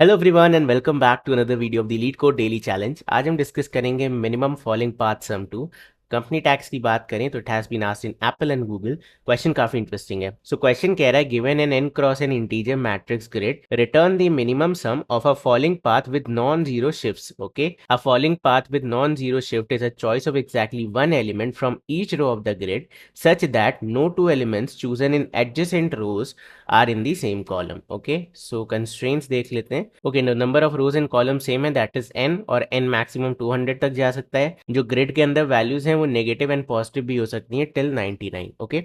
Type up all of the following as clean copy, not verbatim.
Hello everyone and welcome back to another video of the LeetCode daily challenge. आज हम discuss करेंगे minimum following path sum two. Company tags की बात करें तो it has been asked in Apple and Google. Question काफी interesting है। So question कह रहा है given n cross n integer matrix grid return the minimum sum of a following path with non zero shifts. Okay, a following path with non zero shift is a choice of exactly one element from each row of the grid such that no two elements chosen in adjacent rows are in the same column. Okay, so constraints देख लेते हैं। Okay, no, number of rows and columns same है, that is n, और n maximum 200 तक जा सकता है। जो ग्रिड के अंदर वैल्यूज हैं वो नेगेटिव एंड पॉजिटिव भी हो सकती हैं टिल 99। ओके,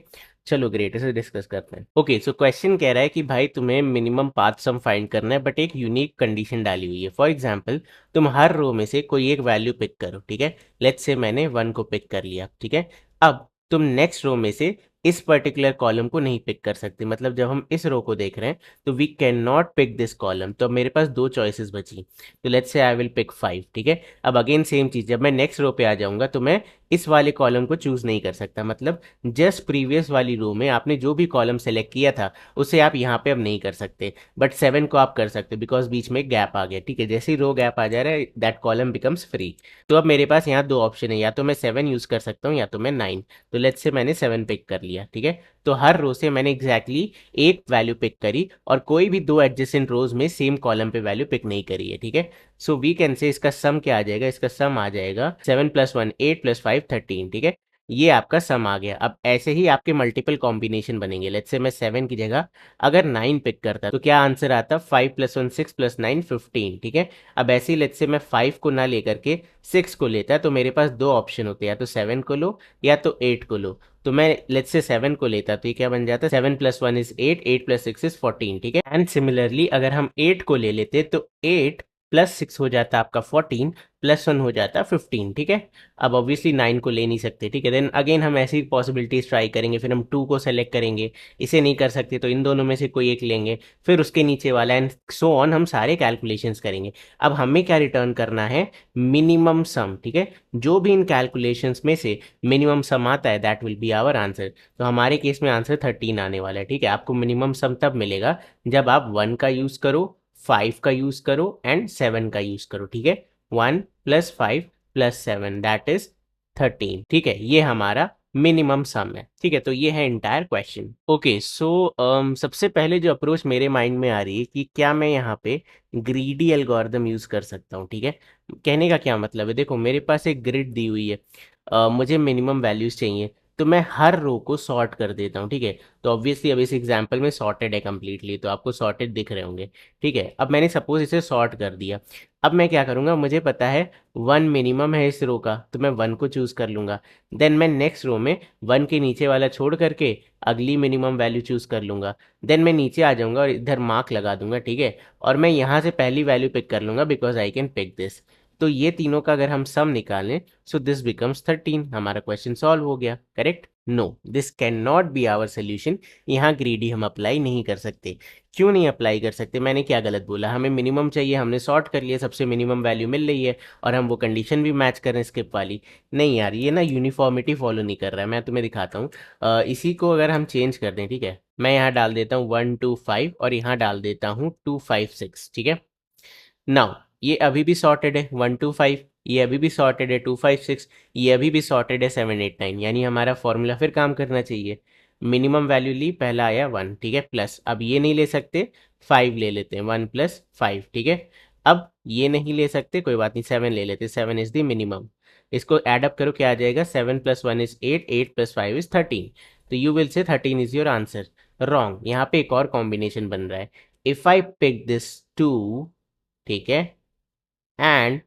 चलो ग्रेट, इसे डिस्कस करते हैं। ओके, सो क्वेश्चन कह रहा है कि भाई तुम्हें मिनिमम पाथ सम फाइंड करना है, बट एक यूनिक कंडीशन डाली हुई है। फॉर एग्जांपल, तुम हर रो में से कोई एक वैल्यू पिक करो, ठीक है। लेट्स से मैंने 1 को पिक कर लिया, ठीक है। अब तुम नेक्स्ट रो में से इस पर्टिकुलर कॉलम को नहीं पिक कर सकते। मतलब जब हम इस रो को देख रहे हैं तो we can not pick this column. तो अब मेरे पास दो चॉइसेस बची। तो let's say I will pick 5, ठीक है। अब अगेन सेम चीज, जब मैं नेक्स्ट रो पे आ जाऊंगा तो मैं इस वाले कॉलम को चूज नहीं कर सकता। मतलब जस्ट प्रीवियस वाली रो में आपने जो भी कॉलम सेलेक्ट किया था उसे आप यहाँ पे अब नहीं कर सकते, बट 7 को आप कर सकते बिकॉज बीच में गैप आ गया, ठीक है। जैसे ही रो गैप आ जा रहा है दैट कॉलम बिकम्स फ्री। तो अब मेरे पास यहाँ दो ऑप्शन है, या तो मैं 7 यूज कर सकता हूँ या तो मैं 9। तो लेट्स से मैंने 7 पिक कर लिया, ठीक है। तो हर रो से मैंने एग्जैक्टली एक वैल्यू पिक करी और कोई भी दो एडजेसेंट रोज में सेम कॉलम पे वैल्यू पिक नहीं करी है, ठीक है। सो वी कैन से इसका सम क्या आ जाएगा, इसका सम आ जाएगा 7 + 1 8 + 5 13, ठीक है। ये आपका सम आ गया। अब ऐसे ही आपके मल्टीपल कॉम्बिनेशन बनेंगे। लेट्स से मैं 7 की जगह अगर 9 पिक करता तो क्या आंसर आता, 5 + 1 6 + 9 15, ठीक है। अब ऐसे ही लेट्स से मैं 5 को ना लेकर के 6 को लेता तो मेरे पास दो ऑप्शन होते, या तो 7 को लो या तो 8 को लो। तो मैं लेट्स से 7 को लेता तो ये क्या बन जाता, 7 + 1 इज 8, 8 + 6 इज 14, ठीक है। एंड सिमिलरली अगर हम 8 को ले लेते तो 8 + 6 हो जाता आपका 14, + 1 हो जाता 15, ठीक है। अब ऑब्वियसली 9 को ले नहीं सकते, ठीक है। देन अगेन हम ऐसी पॉसिबिलिटीज ट्राई करेंगे, फिर हम 2 को सेलेक्ट करेंगे। इसे नहीं कर सकते तो इन दोनों में से कोई एक लेंगे, फिर उसके नीचे वाला, एंड सो ऑन। हम सारे कैलकुलेशंस करेंगे। अब हमें क्या रिटर्न करना है, मिनिमम सम, ठीक है। जो भी इन कैलकुलेशंस में से मिनिमम सम आता है that will be our answer. तो हमारे केस में आंसर 13 आने वाला है, ठीक है। आपको मिनिमम सम तब मिलेगा जब आप 1 का यूज करो, 5 का यूज करो एंड 7 का यूज करो, ठीक है। 1 + 5 + 7 दैट इज 13, ठीक है। ये हमारा मिनिमम सम है, ठीक है। तो ये है इंटायर क्वेश्चन। ओके, सो सबसे पहले जो अप्रोच मेरे माइंड में आ रही है कि क्या मैं यहाँ पे ग्रीडी एल्गोरिदम यूज कर सकता हूँ, ठीक है। कहने का क्या मतलब है, देखो मेरे पास एक ग्रिड दी हुई है, मुझे मिनिमम वैल्यूज चाहिए, तो मैं हर रो को सॉर्ट कर देता हूँ, ठीक है। तो ऑब्वियसली अब इस एग्जांपल में सॉर्टेड है कंप्लीटली, तो आपको सॉर्टेड दिख रहे होंगे, ठीक है। अब मैंने सपोज इसे सॉर्ट कर दिया। अब मैं क्या करूँगा, मुझे पता है 1 मिनिमम है इस रो का, तो मैं 1 को चूज कर लूंगा। देन मैं नेक्स्ट रो में 1 के नीचे वाला छोड़ करके अगली मिनिमम वैल्यू चूज कर लूंगा। देन मैं नीचे आ जाऊंगा और इधर मार्क लगा दूंगा, ठीक है। और मैं यहाँ से पहली वैल्यू पिक कर लूंगा because I can pick this. तो ये तीनों का अगर हम सम निकालें सो दिस बिकम्स 13। हमारा क्वेश्चन सॉल्व हो गया, correct. No, this can not be our solution. यहाँ ग्रीडी हम अप्लाई नहीं कर सकते। क्यों नहीं अप्लाई कर सकते, मैंने क्या गलत बोला, हमें मिनिमम चाहिए, हमने सॉर्ट कर लिया, सबसे मिनिमम वैल्यू मिल रही है और हम वो कंडीशन भी मैच कर रहे हैं स्किप वाली। नहीं यार, ये ना यूनिफॉर्मिटी फॉलो नहीं कर रहा है। मैं तुम्हें दिखाता हूँ। इसी को अगर हम चेंज कर दें, ठीक है। मैं यहाँ डाल देता हूँ 1 2 5 और यहाँ डाल देता हूँ 2 5 6, ठीक है। नाउ ये अभी भी सॉर्टेड है 1 2 5, ये अभी भी सॉर्टेड है 2 5 6, ये अभी भी सॉर्टेड है 7 8 9। यानी हमारा फॉर्मूला फिर काम करना चाहिए। मिनिमम वैल्यू ली, पहला आया 1, ठीक है, प्लस अब ये नहीं ले सकते, 5 ले लेते हैं, 1 + 5, ठीक है। अब ये नहीं ले सकते, कोई बात नहीं, 7 ले लेते, 7 इज द मिनिमम। इसको एडअप करो, क्या आ जाएगा, 7 + 1 इज 8, 8 + 5 इज 13। तो you will say 13 is your answer. Wrong, यहाँ पे एक और कॉम्बिनेशन बन रहा है। इफ आई पिक दिस 2, ठीक है, and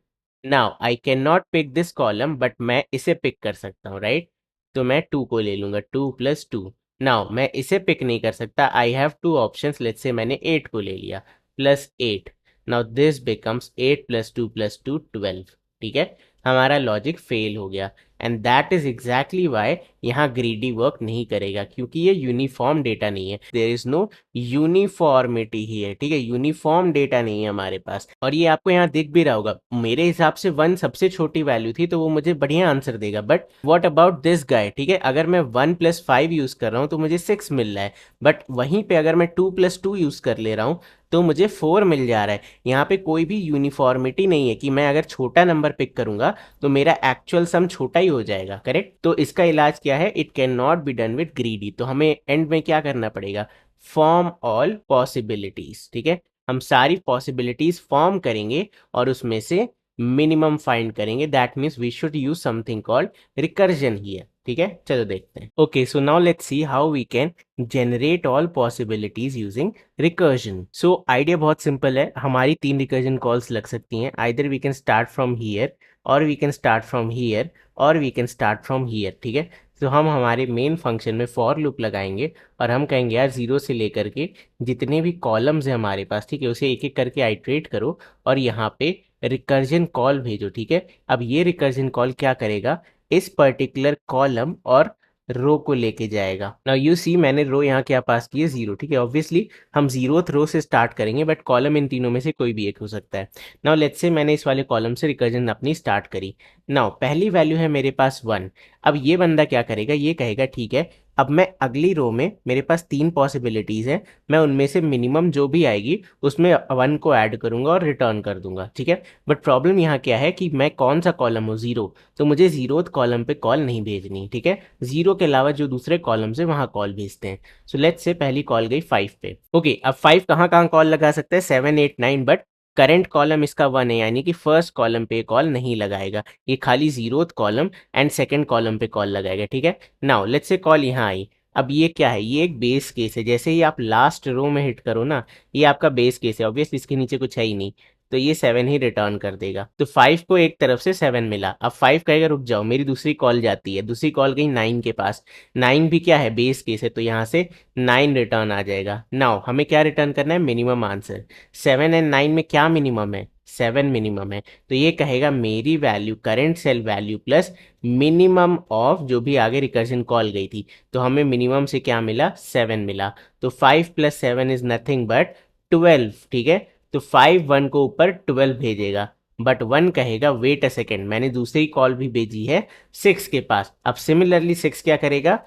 now I can not pick this column, but मैं इसे पिक कर सकता हूँ, राइट। तो मैं 2 को ले लूंगा, 2 + 2। नाउ मैं इसे पिक नहीं कर सकता, I have two options. Let's say मैंने 8 को ले लिया, +8। नाउ दिस बिकम्स 8 + 2 + 2 12, ठीक है। हमारा लॉजिक फेल हो गया। And that is exactly Y यहाँ ग्रीडी वर्क नहीं करेगा, क्योंकि ये यूनिफॉर्म डेटा नहीं है। देयर इज नो यूनिफॉर्मिटी ही है, ठीक है, यूनिफॉर्म डेटा नहीं है हमारे पास। और ये आपको यहाँ दिख भी रहा होगा, मेरे हिसाब से 1 सबसे छोटी वैल्यू थी तो वो मुझे बढ़िया आंसर देगा, but what about this guy, ठीक है, अगर मैं 1+5 यूज कर रहा हूँ तो मुझे 6 मिल रहा है, बट वहीं पे अगर मैं 2+2 यूज कर ले रहा हूँ तो मुझे 4 मिल जा रहा है। यहाँ पे कोई भी यूनिफॉर्मिटी नहीं है कि मैं अगर छोटा नंबर पिक करूंगा तो मेरा एक्चुअल सम छोटा ही हो जाएगा, करेक्ट। तो इसका इलाज क्या है, it can not be done with greedy. तो हमें एंड में क्या करना पड़ेगा, फॉर्म ऑल पॉसिबिलिटीज, ठीक है, हम सारी पॉसिबिलिटीज फॉर्म करेंगे और उसमें से मिनिमम फाइंड करेंगे। That means we should use something called recursion here, ठीक है। चलो देखते हैं। Okay, so now let's see how we can generate all possibilities using recursion. So idea बहुत सिंपल है, हमारी 3 रिकर्जन कॉल्स लग सकती हैं। Either we can start from here, और we can start from here, और we can start from here, ठीक है। तो हम हमारे मेन फंक्शन में फॉर लूप लगाएंगे और हम कहेंगे यार 0 से लेकर के जितने भी कॉलम्स हैं हमारे पास, ठीक है, उसे एक एक करके आइट्रेट करो और यहाँ पे रिकर्जन कॉल भेजो, ठीक है। अब ये रिकर्जन कॉल क्या करेगा, इस पर्टिकुलर कॉलम और रो को लेके जाएगा। नाउ यू सी, मैंने रो यहाँ क्या पास की है, 0, ठीक है। ऑब्वियसली हम 0th रो से स्टार्ट करेंगे, बट कॉलम इन तीनों में से कोई भी एक हो सकता है। नाउ लेट्स से मैंने इस वाले कॉलम से रिकर्जन अपनी स्टार्ट करी। नाउ पहली वैल्यू है मेरे पास 1। अब ये बंदा क्या करेगा, ये कहेगा ठीक है, अब मैं अगली रो में, मेरे पास 3 पॉसिबिलिटीज है, मैं उनमें से मिनिमम जो भी आएगी उसमें 1 को ऐड करूंगा और रिटर्न कर दूंगा, ठीक है। बट प्रॉब्लम यहाँ क्या है कि मैं कौन सा कॉलम हूँ, 0, तो मुझे 0th कॉलम पे कॉल नहीं भेजनी, ठीक है। 0 के अलावा जो दूसरे कॉलम से वहां कॉल भेजते हैं। सो लेट्स से पहली कॉल गई 5 पे। ओके, अब 5 कहाँ कहाँ कॉल लगा सकते हैं, 7, 8, 9, बट करंट कॉलम इसका 1 है, यानी कि फर्स्ट कॉलम पे कॉल नहीं लगाएगा, ये खाली 0th column and second column पे कॉल लगाएगा, ठीक है। नाउ लेट्स से कॉल यहाँ आई। अब ये क्या है, ये एक बेस केस है, जैसे ही आप लास्ट रो में हिट करो ना, ये आपका बेस केस है, ऑब्वियसली इसके नीचे कुछ है ही नहीं, तो ये 7 ही रिटर्न कर देगा। तो 5 को एक तरफ से 7 मिला, अब 5 कहेगा रुक जाओ, मेरी दूसरी कॉल जाती है, दूसरी कॉल गई 9 के पास, 9 भी क्या है, बेस केस है, तो यहाँ से 9 रिटर्न आ जाएगा। नाउ हमें क्या रिटर्न करना है, मिनिमम आंसर। 7 एंड 9 में क्या मिनिमम है, 7 मिनिमम है, तो ये कहेगा मेरी value current cell value plus minimum of जो भी आगे रिकर्जन कॉल गई थी, तो हमें मिनिमम से क्या मिला, 7 मिला। तो 5 + 7 इज नथिंग बट 12, ठीक है। तो 5 1 को ऊपर 12 भेजेगा, बट 1 कहेगा वेट अ सेकेंड, मैंने दूसरी कॉल भी भेजी है 6 के पास। अब सिमिलरली 6 क्या करेगा,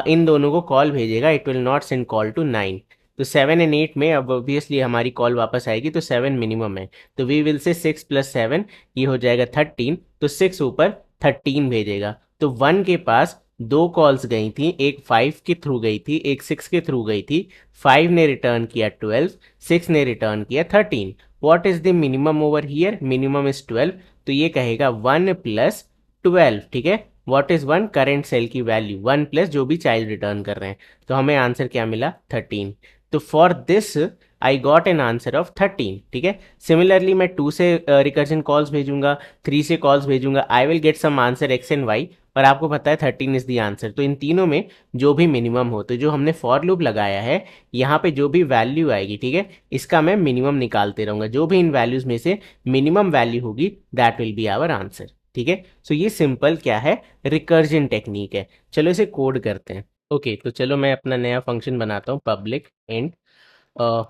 इन दोनों को कॉल भेजेगा, it will not send call to 9। तो 7 एंड 8 में अब ऑब्वियसली हमारी कॉल वापस आएगी, तो 7 मिनिमम है, तो वी विल से 6 + 7, ये हो जाएगा 13, तो 6 ऊपर 13 भेजेगा। तो 1 के पास 2 कॉल्स गई थी, एक 5 के थ्रू गई थी, एक 6 के थ्रू गई थी। 5 ने रिटर्न किया 12, 6 ने रिटर्न किया 13। What is the minimum over here, minimum is 12, तो ये कहेगा 1 + 12, ठीक है। व्हाट इज 1, करंट सेल की वैल्यू, 1 प्लस जो भी चाइल्ड रिटर्न कर रहे हैं, तो हमें आंसर क्या मिला, 13। तो for this I got an answer of 13, ठीक है। सिमिलरली मैं 2 से रिकर्जन कॉल्स भेजूंगा, 3 से कॉल्स भेजूंगा, I will get some answer x and y, और आपको पता है 13 इज द आंसर। तो इन तीनों में जो भी मिनिमम हो, तो जो हमने फॉर लूप लगाया है, यहाँ पे जो भी वैल्यू आएगी, ठीक है, इसका मैं मिनिमम निकालते रहूंगा, जो भी इन वैल्यूज में से मिनिमम वैल्यू होगी that will be our answer, ठीक है। सो ये सिंपल क्या है, रिकर्जन टेक्निक है। चलो इसे कोड करते हैं। ओके, तो चलो मैं अपना नया फंक्शन बनाता हूँ, public int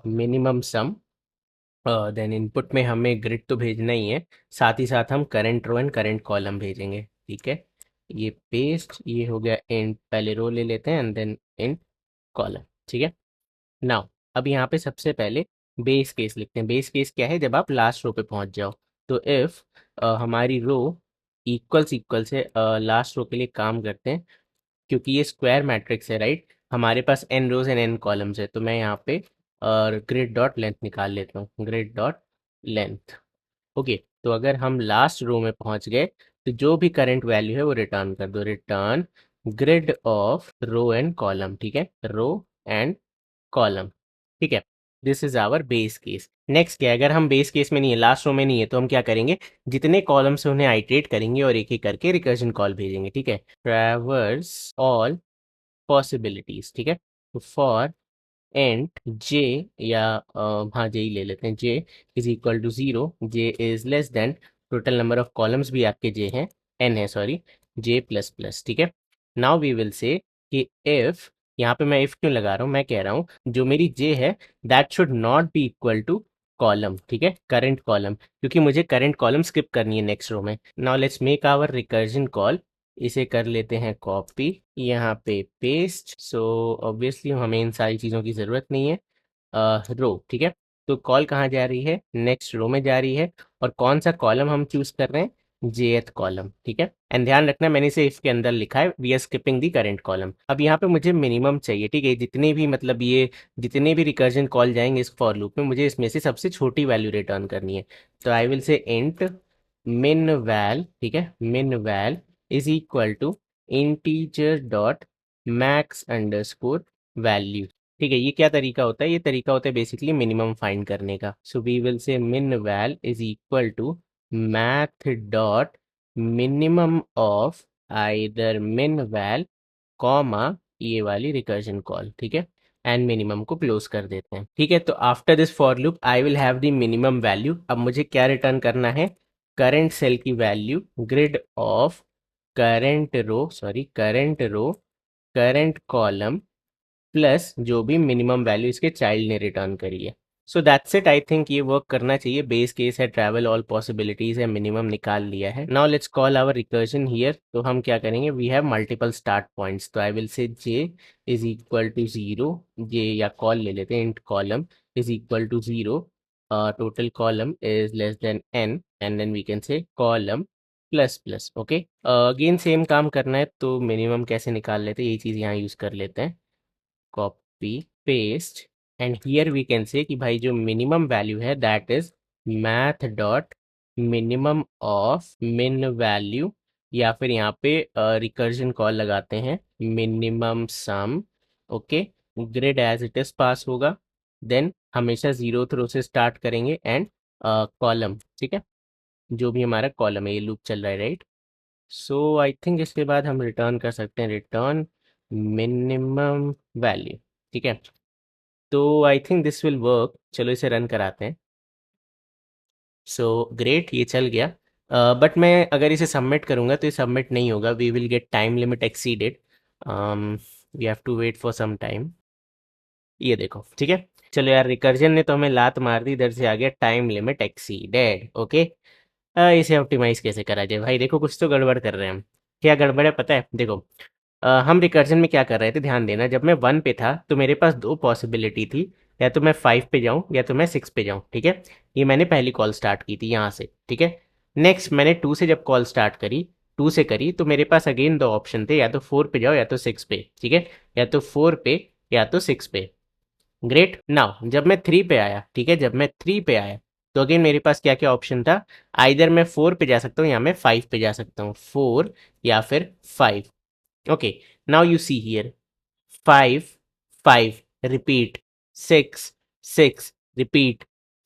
minimum sum. Then input में हमें ग्रिड तो भेजना ही है, साथ ही साथ हम current row and current column भेजेंगे, ठीक है। ये पेस्ट, ये हो गया इंट, पहले रो ले लेते हैं एंड देन इंट कॉलम, ठीक है। नाउ अब यहाँ पे सबसे पहले बेस केस लिखते हैं। बेस केस क्या है, जब आप लास्ट रो पे पहुंच जाओ। तो इफ हमारी रो इक्वल्स इक्वल्स है, लास्ट रो के लिए काम करते हैं, क्योंकि ये स्क्वायर मैट्रिक्स है, राइट, हमारे पास n rows and n columns है, तो मैं यहाँ पे ग्रिड डॉट लेंथ निकाल लेता हूँ, ग्रिड डॉट लेंथ। ओके, तो अगर हम लास्ट रो में पहुंच गए तो जो भी करंट वैल्यू है वो रिटर्न कर दो, return grid of row and column, ठीक है, रो एंड कॉलम, ठीक है। This is our base case. Next क्या है, अगर हम बेस केस में नहीं है, लास्ट रो में नहीं है, तो हम क्या करेंगे, जितने कॉलम से उन्हें आइट्रेट करेंगे और एक एक करके रिकर्जन कॉल भेजेंगे, ठीक है। ट्रैवर्स ऑल पॉसिबिलिटीज, ठीक है। तो फॉर एंड जे, या हाँ जे ही ले लेते हैं, J is equal to 0, J is less than, total number of columns भी आपके जे हैं, एन है, सॉरी, जे प्लस प्लस, ठीक है। नाउ वी विल से कि इफ, यहाँ पे मैं इफ क्यों लगा रहा हूँ, मैं कह रहा हूँ जो मेरी जे है that should not be equal to column, ठीक है, करंट कॉलम, क्योंकि मुझे करंट कॉलम स्किप करनी है नेक्स्ट रो में। Now let's make our recursion call, इसे कर लेते हैं कॉपी, यहाँ पे पेस्ट। सो ऑब्वियसली हमें इन सारी चीज़ों की ज़रूरत नहीं है। रो, ठीक है। तो कॉल कहाँ जा रही है, नेक्स्ट रो में जा रही है, और कौन सा कॉलम हम चूज कर रहे हैं, जेथ कॉलम, ठीक है। एंड ध्यान रखना मैंने इसे इफ के अंदर लिखा है, we are skipping the current column. अब यहाँ पे मुझे मिनिमम चाहिए, ठीक है, जितने भी मतलब ये जितने भी रिकर्जन कॉल जाएंगे इस फॉर लूप में, मुझे इसमें से सबसे छोटी वैल्यू रिटर्न करनी है। तो I will say int min val, ठीक है, min val is equal to integer dot max underscore value, ठीक है। ये क्या तरीका होता है, ये तरीका होता है बेसिकली मिनिमम फाइंड करने का। So we will say min val is equal to math dot minimum of either min val comma ये वाली रिकर्जन कॉल, ठीक है, एंड मिनिमम को क्लोज कर देते हैं, ठीक है। तो after this for loop I will have the minimum value. अब मुझे क्या रिटर्न करना है, करंट सेल की value, grid of current row current column plus जो भी मिनिमम वैल्यू इसके चाइल्ड ने रिटर्न करी है। So that's it, I think ये वर्क करना चाहिए। बेस केस है ट्रैवल ऑल पॉसिबिलिटीज है, मिनिमम निकाल लिया है। Now let's call our recursion here. तो हम क्या करेंगे, we have multiple start points, तो I will say J is equal to zero, J या कॉल ले लेते हैं, int column is equal to zero, total column is less than N, and then we can say column plus plus, okay. Again same काम करना है, तो minimum कैसे निकाल लेते हैं, ये चीज़ यहाँ यूज़ कर लेते हैं, copy paste, and here we can say कि भाई जो मिनिमम वैल्यू है that is math dot minimum of min value, या फिर यहाँ पे रिकर्जन कॉल लगाते हैं minimum sum, okay. Grid as it is pass होगा, देन हमेशा जीरो थ्रो से स्टार्ट करेंगे, एंड कॉलम, ठीक है, जो भी हमारा कॉलम है, ये लूप चल रहा है, राइट। सो आई थिंक इसके बाद हम रिटर्न कर सकते हैं, रिटर्न मिनिमम वैल्यू, ठीक है। तो I think this will work, चलो इसे रन कराते हैं। सो ग्रेट, ये चल गया। बट मैं अगर इसे सबमिट करूँगा तो ये सबमिट नहीं होगा, we will get time limit exceeded, we have to wait for some time. ये देखो, ठीक है। चलो यार, रिकर्जन ने तो हमें लात मार दी, इधर से आ गया टाइम लिमिट एक्सीडेड, ओके। इसे ऑप्टिमाइज कैसे करा जाए भाई, देखो कुछ तो गड़बड़ कर रहे हैं हम। क्या गड़बड़ है पता है, देखो हम रिकर्जन में क्या कर रहे थे, ध्यान देना, जब मैं 1 पे था तो मेरे पास दो पॉसिबिलिटी थी, या तो मैं 5 पे जाऊं या तो मैं 6 पे जाऊं, ठीक है। ये मैंने पहली कॉल स्टार्ट की थी यहाँ से, ठीक है। नेक्स्ट मैंने 2 से जब कॉल स्टार्ट करी, 2 से करी, तो मेरे पास अगेन दो ऑप्शन थे, या तो 4 पे जाओ या तो 6 पे, ठीक है, या तो 4 पे या तो 6 पे। ग्रेट। नाउ जब मैं 3 पे आया, ठीक है, जब मैं 3 पे आया तो अगेन मेरे पास क्या क्या ऑप्शन था, आइदर मैं 4 पे जा सकता हूँ या मैं 5 पे जा सकता हूँ, 4 या फिर 5, okay. Now you see here, 5 5 repeat, 6 6 repeat,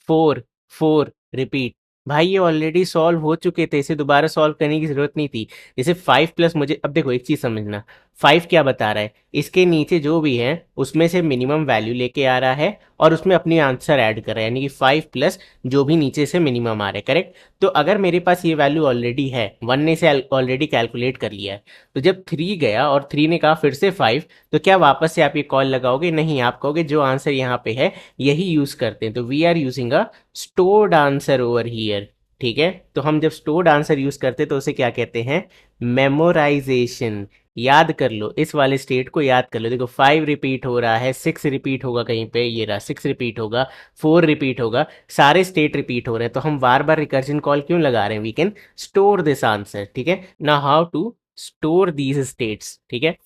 4 4 repeat. भाई ये ऑलरेडी सॉल्व हो चुके थे, इसे दोबारा सॉल्व करने की जरूरत नहीं थी। जैसे 5 प्लस, मुझे अब देखो एक चीज समझना, 5 क्या बता रहा है, इसके नीचे जो भी है उसमें से मिनिमम वैल्यू लेके आ रहा है और उसमें अपनी आंसर ऐड कर रहा है, यानी कि 5 प्लस जो भी नीचे से मिनिमम आ रहा है, करेक्ट। तो अगर मेरे पास ये वैल्यू ऑलरेडी है, 1 ने से ऑलरेडी कैलकुलेट कर लिया है, तो जब 3 गया और 3 ने कहा फिर से 5, तो क्या वापस से आप ये कॉल लगाओगे, नहीं, आप कहोगे जो आंसर यहाँ पे है यही यूज करते हैं। तो we are using a stored answer over here, ठीक है। तो हम जब स्टोर्ड आंसर यूज करते हैं तो उसे क्या कहते हैं, मेमोराइजेशन। याद कर लो, इस वाले स्टेट को याद कर लो, देखो 5 रिपीट हो रहा है, 6 रिपीट होगा कहीं पे, ये रहा 6 रिपीट होगा, 4 रिपीट होगा, सारे स्टेट रिपीट हो रहे हैं, तो हम बार बार रिकर्जन कॉल क्यों लगा रहे हैं, we can store this answer, ठीक है ना। How to store these states, ठीक है।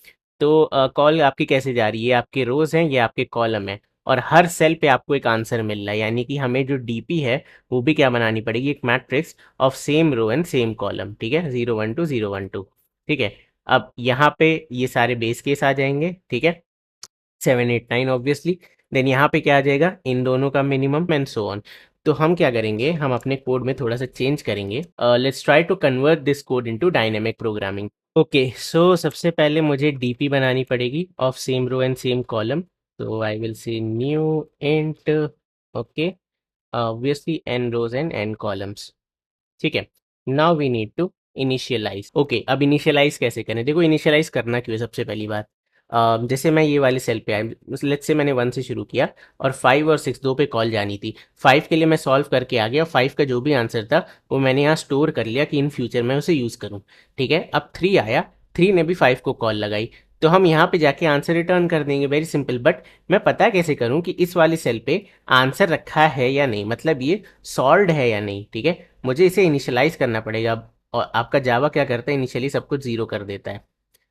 तो कॉल आपकी कैसे जा रही है, आपके रोज हैं, ये आपके कॉलम है, और हर सेल पे आपको एक आंसर मिल रहा है, यानी कि हमें जो डीपी है वो भी क्या बनानी पड़ेगी, एक matrix of same row and same column, ठीक है, 0 1 2 0 1 2, ठीक है। अब यहाँ पे ये सारे बेस केस आ जाएंगे, ठीक है, 7 8 9 ऑब्वियसली। देन यहाँ पे क्या आ जाएगा, इन दोनों का मिनिमम एंड सो ऑन। तो हम क्या करेंगे, हम अपने कोड में थोड़ा सा चेंज करेंगे, let's try to convert this code into dynamic programming. Okay, so सबसे पहले मुझे डीपी बनानी पड़ेगी of same row and same column. तो I will say new int, okay, obviously N rows and N columns, ठीक है। Now we need to initialize. Okay, अब initialize कैसे करें? देखो इनिशियलाइज करना क्यों है, सबसे पहली बात। जैसे मैं ये वाले सेल पे आया, लेट्स से मैंने 1 से शुरू किया और 5 और 6 दो पे कॉल जानी थी। 5 के लिए मैं सॉल्व करके आ गया, 5 का जो भी आंसर था वो मैंने यहाँ स्टोर कर लिया कि इन फ्यूचर मैं उसे यूज़ करूँ। ठीक है, अब 3 आया, 3 ने भी 5 को कॉल लगाई, तो हम यहाँ पे जाके आंसर रिटर्न कर देंगे, वेरी सिंपल। बट मैं पता कैसे करूँ कि इस वाले सेल पे आंसर रखा है या नहीं, मतलब ये सॉल्व्ड है या नहीं। ठीक है, मुझे इसे इनिशियलाइज करना पड़ेगा। और आपका जावा क्या करता है, इनिशियली सब कुछ जीरो कर देता है।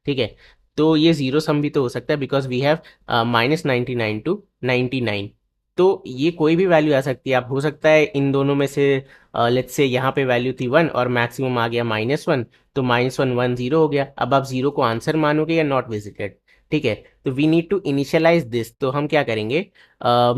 ठीक है, तो ये जीरो सम भी तो हो सकता है, बिकॉज वी हैव -99 to 99। तो ये कोई भी वैल्यू आ सकती है। आप हो सकता है इन दोनों में से, लेट्स से यहाँ पे वैल्यू थी 1 और मैक्सिमम आ गया -1, तो -1 1 0 हो गया। अब आप जीरो को आंसर मानोगे या नॉट विजिटेड? ठीक है, तो we need to initialise this. तो हम क्या करेंगे,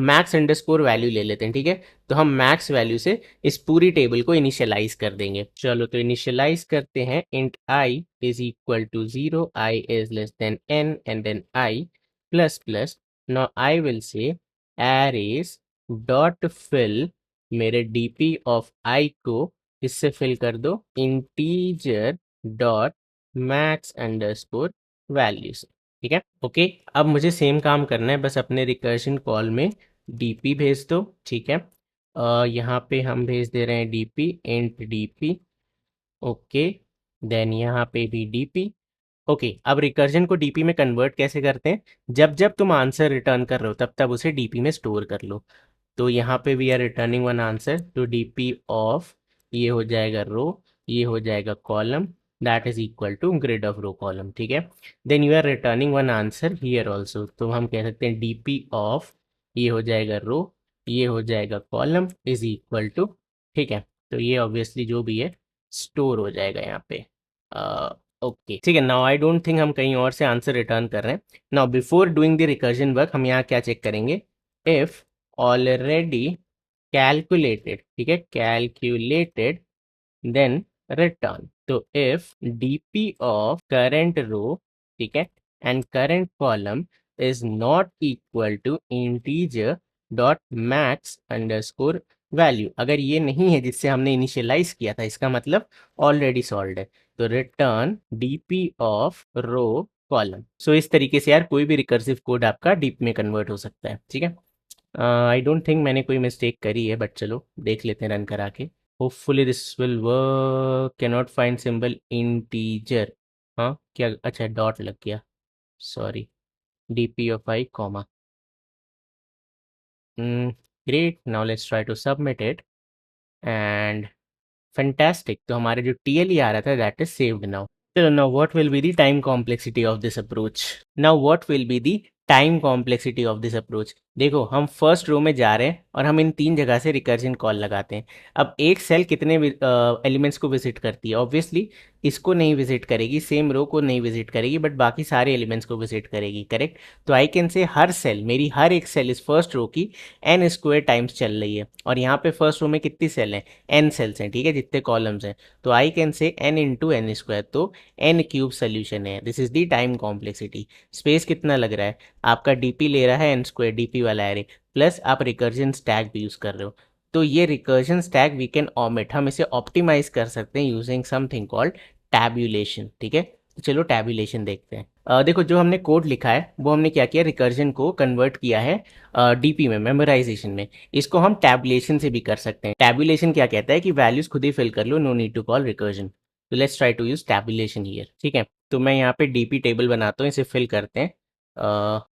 मैक्स अंडरस्कोर वैल्यू ले लेते हैं। ठीक है, तो हम मैक्स वैल्यू से इस पूरी टेबल को इनिशियलाइज कर देंगे। चलो तो इनिशियलाइज करते हैं। Int i is equal to 0, i is less than n, and then i plus plus. Now I will say arrays dot fill, मेरे डीपी ऑफ आई को इससे फिल कर दो integer dot max underscore values. ठीक है, okay. अब मुझे same काम करना है, बस अपने रिकर्शन कॉल में डीपी भेज दो। ठीक है, यहाँ पे हम भेज दे रहे हैं DP, int DP. Okay, then यहाँ पे भी डीपी। ओके, अब रिकर्जन को डीपी में कन्वर्ट कैसे करते हैं, जब जब तुम आंसर रिटर्न कर रहे हो तब तब उसे डीपी में स्टोर कर लो। तो यहाँ पे we are returning one answer to DP of, ये हो जाएगा रो, ये हो जाएगा column, that is equal to grid of row column. ठीक है, then you are returning one answer here also, तो हम कह सकते हैं डीपी ऑफ, ये हो जाएगा रो, ये हो जाएगा कॉलम, इज इक्वल टू। ठीक है, तो ये ऑब्वियसली जो भी है स्टोर हो जाएगा यहाँ पे। ओके, ठीक है। नाउ आई डोंट थिंक हम कहीं और से आंसर रिटर्न कर रहे हैं। Now before doing the recursion work, हम यहाँ क्या चेक करेंगे, इफ ऑलरेडी कैलकुलेटेड। ठीक है, कैलकुलेटेड, देन रिटर्न। तो if DP of current row, ठीक है, and current column is not equal to integer dot max underscore value, अगर ये नहीं है जिससे हमने इनिशियलाइज किया था, इसका मतलब ऑलरेडी सॉल्व्ड है। तो return DP of row column. So इस तरीके से यार कोई भी रिकर्सिव कोड आपका डीप में कन्वर्ट हो सकता है। ठीक है, आई डोंट थिंक मैंने कोई मिस्टेक करी है, बट चलो देख लेते हैं रन करा के। Hopefully this will work. Cannot find symbol integer. हाँ क्या, अच्छा डॉट लग गया, sorry. DP of I comma. Great, now let's try to submit it and fantastic. तो हमारे जो टीएलई आ रहा था that is saved now. So now what will be the time complexity of this approach? Now what will be the time complexity of this approach? देखो हम first row में जा रहे हैं और हम इन 3 जगह से रिकर्जन कॉल लगाते हैं। अब एक सेल कितने एलिमेंट्स को विजिट करती है? ऑब्वियसली इसको नहीं विजिट करेगी, सेम रो को नहीं विजिट करेगी, बट बाकी सारे एलिमेंट्स को विजिट करेगी। करेक्ट, तो आई कैन से हर सेल, मेरी हर एक सेल इस फर्स्ट रो की n स्क्वायर टाइम्स चल रही है। और यहाँ पे फर्स्ट रो में कितनी सेल हैं? n सेल्स हैं। ठीक है, जितने कॉलम्स हैं, तो I can say n into N square, तो n क्यूब सोल्यूशन है। This is the time complexity. Space कितना लग रहा है? आपका डीपी ले रहा है n स्क्वायर, डीपी वाला एरे, प्लस आप रिकर्जन स्टैक भी यूज़ कर रहे हो। तो ये recursion stack we can omit, हम इसे ऑप्टिमाइज कर सकते हैं यूजिंग समथिंग कॉल्ड टैब्यूलेशन। ठीक है, तो चलो टैब्यूलेशन देखते हैं। देखो जो हमने कोड लिखा है वो हमने क्या किया, रिकर्जन को कन्वर्ट किया है डीपी में, मेमोराइजेशन में। इसको हम टैबुलेशन से भी कर सकते हैं। टैबुलेशन क्या कहता है कि वैल्यूज खुद ही फिल कर लो, no need to call recursion. तो let's try to use tabulation here. ठीक है, तो मैं यहाँ पे डीपी टेबल बनाता हूँ, इसे फिल करते हैं।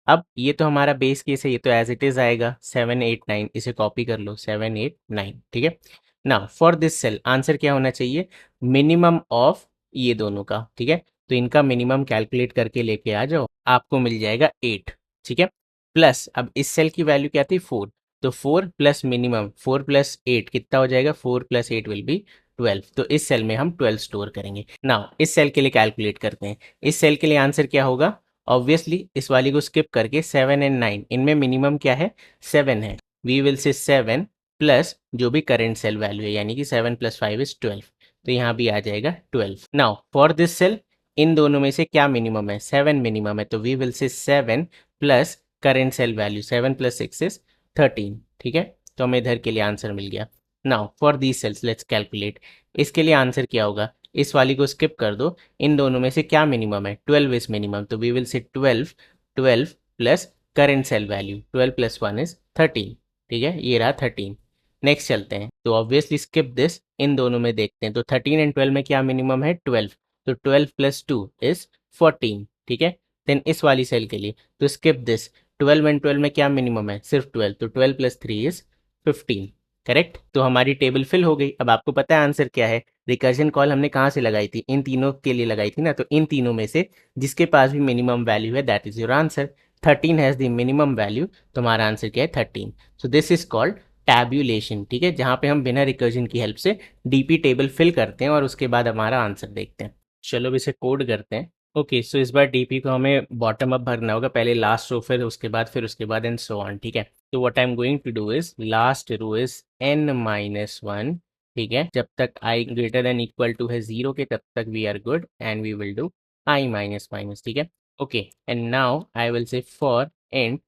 अब ये तो हमारा बेस केस है, ये तो एज इट इज आएगा 7 8 9, इसे कॉपी कर लो 7 8 9। ठीक है, ना फॉर दिस सेल आंसर क्या होना चाहिए, मिनिमम ऑफ ये दोनों का। ठीक है, तो इनका मिनिमम कैलकुलेट करके लेके आ जाओ, आपको मिल जाएगा 8। ठीक है, प्लस अब इस सेल की वैल्यू क्या थी 4, तो 4 प्लस मिनिमम, 4 प्लस 8 कितना हो जाएगा, 4 प्लस 8 विल बी 12। तो इस सेल में हम 12 स्टोर करेंगे। नाउ इस सेल के लिए कैलकुलेट करते हैं। इस सेल के लिए आंसर क्या होगा, ऑब्वियसली इस वाली को स्किप करके 7 एंड 9, इनमें मिनिमम क्या है, 7 है। वी विल से 7 प्लस जो भी करेंट सेल वैल्यू है, यानी कि 7 प्लस 5 इज 12, तो यहाँ भी आ जाएगा 12। नाउ फॉर दिस सेल इन दोनों में से क्या मिनिमम है, 7 मिनिमम है, तो we will say 7 plus current cell value, 7 plus 6 is 13। ठीक है, तो हमें इधर के लिए आंसर मिल गया। Now for these cells let's calculate. इसके लिए आंसर क्या होगा, इस वाली को स्किप कर दो, इन दोनों में से क्या मिनिमम है, 12 इज मिनिमम, तो we will say 12, 12 plus current cell value, 12 plus 1 is 13, ठीक है, ये रहा 13। नेक्स्ट चलते हैं, तो ऑब्वियसली स्किप दिस, इन दोनों में देखते हैं, तो 13 एंड 12 में क्या मिनिमम है, 12, तो 12 प्लस 2 इज 14, ठीक है। देन इस वाली सेल के लिए तो स्किप दिस, 12 एंड 12 में क्या मिनिमम है, सिर्फ 12, तो 12 प्लस 3 इज 15, करेक्ट। तो हमारी टेबल फिल हो गई। अब आपको पता है आंसर क्या है, रिकर्जन कॉल हमने कहाँ से लगाई थी, इन तीनों के लिए लगाई थी ना, तो इन तीनों में से जिसके पास भी मिनिमम वैल्यू है that is your answer. 13 has the minimum value, तो हमारा आंसर क्या है 13। So this is called tabulation, ठीक है, जहाँ पे हम बिना रिकर्जन की हेल्प से डीपी टेबल फिल करते हैं और उसके बाद हमारा आंसर देखते हैं। चलो अब इसे कोड करते हैं। ओके, सो इस बार डीपी को हमें बॉटम अप भरना होगा, पहले लास्ट रो फिर उसके बाद एंड सो ऑन, ठीक है। तो what I am going to do is last row is n-1, ठीक है, जब तक i greater than equal to है 0 के तब तक we are good and we will do i minus minus, ठीक है। Okay, and now I will say for int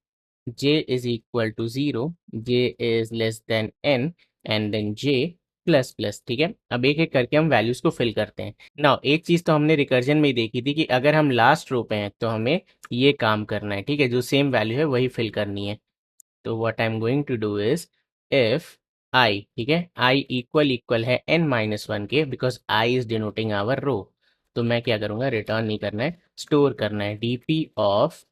j is equal to 0, j is less than n and then j plus plus, ठीक है। अब एक एक करके हम values को फिल करते हैं। नाउ एक चीज तो हमने रिकर्जन में ही देखी थी कि अगर हम लास्ट रो पे हैं तो हमें ये काम करना है, ठीक है, जो सेम वैल्यू है वही फिल करनी है। तो what I am going to do is if I, ठीक है, आई इक्वल इक्वल है n-1 के, because I is denoting our row, तो मैं क्या करूंगा, रिटर्न नहीं करना है, स्टोर करना है, डीपी ऑफ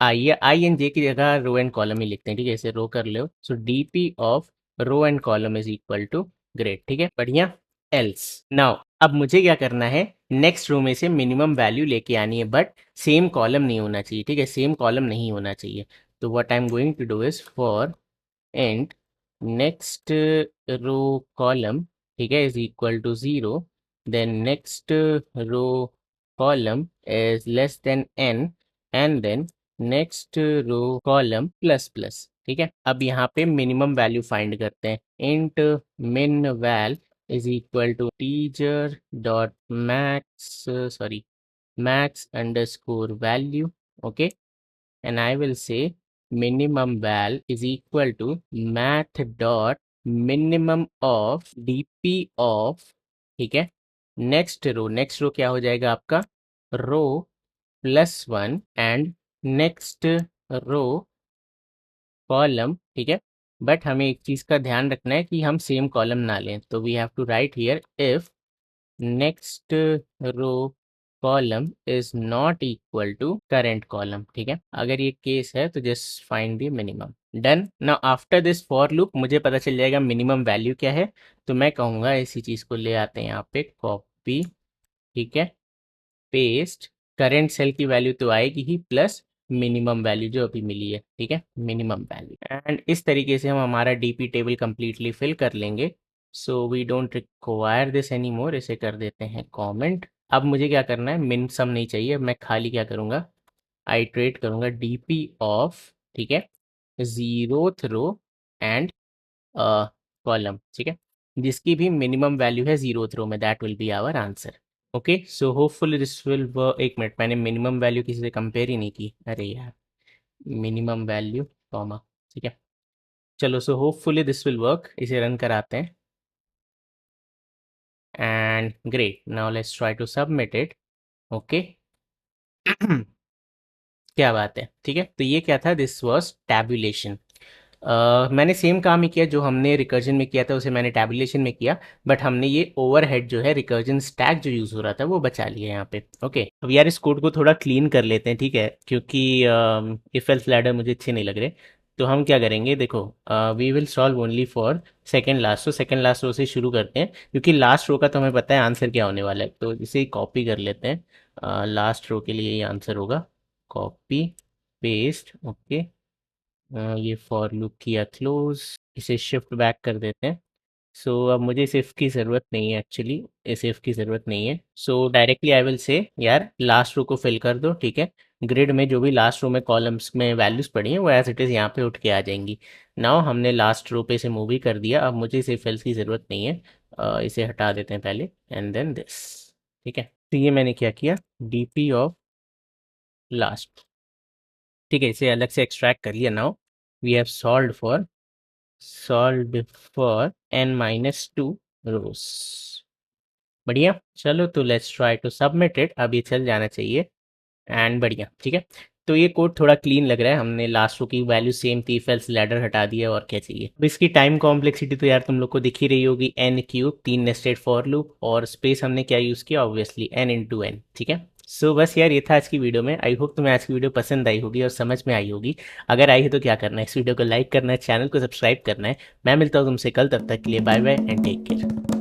आई, या आई एंड जे की जगह रो एंड कॉलम ही लिखते हैं, ठीक है, इसे रो कर लो। So DP of row and column is equal to grid, ठीक है, बढ़िया। एल्स नाउ अब मुझे क्या करना है, नेक्स्ट रो में से मिनिमम वैल्यू लेके आनी है, बट सेम कॉलम नहीं होना चाहिए, ठीक है, सेम कॉलम नहीं होना चाहिए। तो what I am going to do is for and next row column, ठीक है, is equal to 0, then next row column is less than n and then next row column plus plus, ठीक है। अब यहाँ पे मिनिमम वैल्यू फाइंड करते हैं, int min val is equal to teacher dot max, sorry, max underscore value, okay, and I will say minimum val is equal to math dot minimum of dp of, ठीक है, next रो क्या हो जाएगा आपका, row plus 1 and next row column, ठीक है। But हमें एक चीज़ का ध्यान रखना है कि हम सेम कॉलम ना लें, तो we have to write here if next row column is not equal to current column, ठीक है, अगर ये केस है तो just find the minimum. Done. Now after this for loop मुझे पता चल जाएगा मिनिमम वैल्यू क्या है, तो मैं कहूँगा इसी चीज़ को ले आते हैं यहाँ पे कॉपी, ठीक है, पेस्ट, करेंट सेल की वैल्यू तो आएगी ही, प्लस मिनिमम वैल्यू जो अभी मिली है, ठीक है, मिनिमम वैल्यू, एंड इस तरीके से हम हमारा डीपी टेबल कंप्लीटली फिल कर लेंगे। So we don't require this any more, इसे कर देते हैं कमेंट। अब मुझे क्या करना है, मिन सम नहीं चाहिए, मैं खाली क्या करूँगा, आइट्रेट करूँगा डीपी ऑफ, ठीक है, जीरोथ रो एंड कॉलम, ठीक है, जिसकी भी मिनिमम वैल्यू है जीरोथ रो में, that will be our answer. Okay, so hopefully this will work. एक मिनट, मैंने मिनिमम वैल्यू किसी से कंपेयर ही नहीं की, अरे यार, मिनिमम वैल्यू कॉमा, ठीक है, चलो, so hopefully this will work, इसे रन कराते हैं and great, now let's try to submit it. Okay, क्या बात है, ठीक है, तो ये क्या था, दिस वाज टैबुलेशन। मैंने सेम काम ही किया जो हमने रिकर्जन में किया था, उसे मैंने टैबुलेशन में किया, बट हमने ये ओवरहेड जो है रिकर्जन स्टैक जो यूज़ हो रहा था वो बचा लिया यहाँ पे। ओके, अब यार इस कोड को थोड़ा क्लीन कर लेते हैं, ठीक है, क्योंकि इफ एल्स लैडर मुझे अच्छे नहीं लग रहे। तो हम क्या करेंगे, देखो, we will solve only for second last, तो सेकेंड लास्ट रो से शुरू करते हैं, क्योंकि लास्ट रो का तो हमें पता है आंसर क्या होने वाला है, तो इसे कॉपी कर लेते हैं, लास्ट रो के लिए ये आंसर होगा, कॉपी पेस्ट, ओके, ये फॉर लूप किया क्लोज, इसे शिफ्ट बैक कर देते हैं। सो अब मुझे इस इफ की ज़रूरत नहीं है, एक्चुअली इस इफ की ज़रूरत नहीं है, सो डायरेक्टली आई विल से यार लास्ट रो को फिल कर दो, ठीक है, ग्रिड में जो भी लास्ट रो में कॉलम्स में वैल्यूज़ पड़ी हैं वो एज इट इज़ यहाँ पे उठ के आ जाएंगी। नाउ हमने लास्ट रो पे से मूव ही कर दिया, अब मुझे इस इफ एल्स की ज़रूरत नहीं है, इसे हटा देते हैं पहले एंड देन दिस, ठीक है। तो ये मैंने क्या किया, डीपी ऑफ लास्ट, ठीक है, इसे अलग से एक्सट्रैक्ट कर लिया। Now we have solved for n-2 rows, बढ़िया, चलो तो let's try to submit it. अब ये चल जाना चाहिए एंड बढ़िया, ठीक है। तो ये कोड थोड़ा क्लीन लग रहा है, हमने लास्ट रो की वैल्यू सेम थी, फेल्स लैडर हटा दिया और क्या चाहिए। अब इसकी टाइम कॉम्प्लेक्सिटी तो यार तुम लोग को दिख ही रही होगी, N cube, 3 nested for loop, और स्पेस हमने क्या यूज़ किया, ऑब्वियसली एन इंटू एन, ठीक है। सो बस यार ये था आज की वीडियो में। आई होप तुम्हें आज की वीडियो पसंद आई होगी और समझ में आई होगी। अगर आई है तो क्या करना है, इस वीडियो को लाइक करना है, चैनल को सब्सक्राइब करना है। मैं मिलता हूँ तुमसे कल, तब तक के लिए bye bye and take care.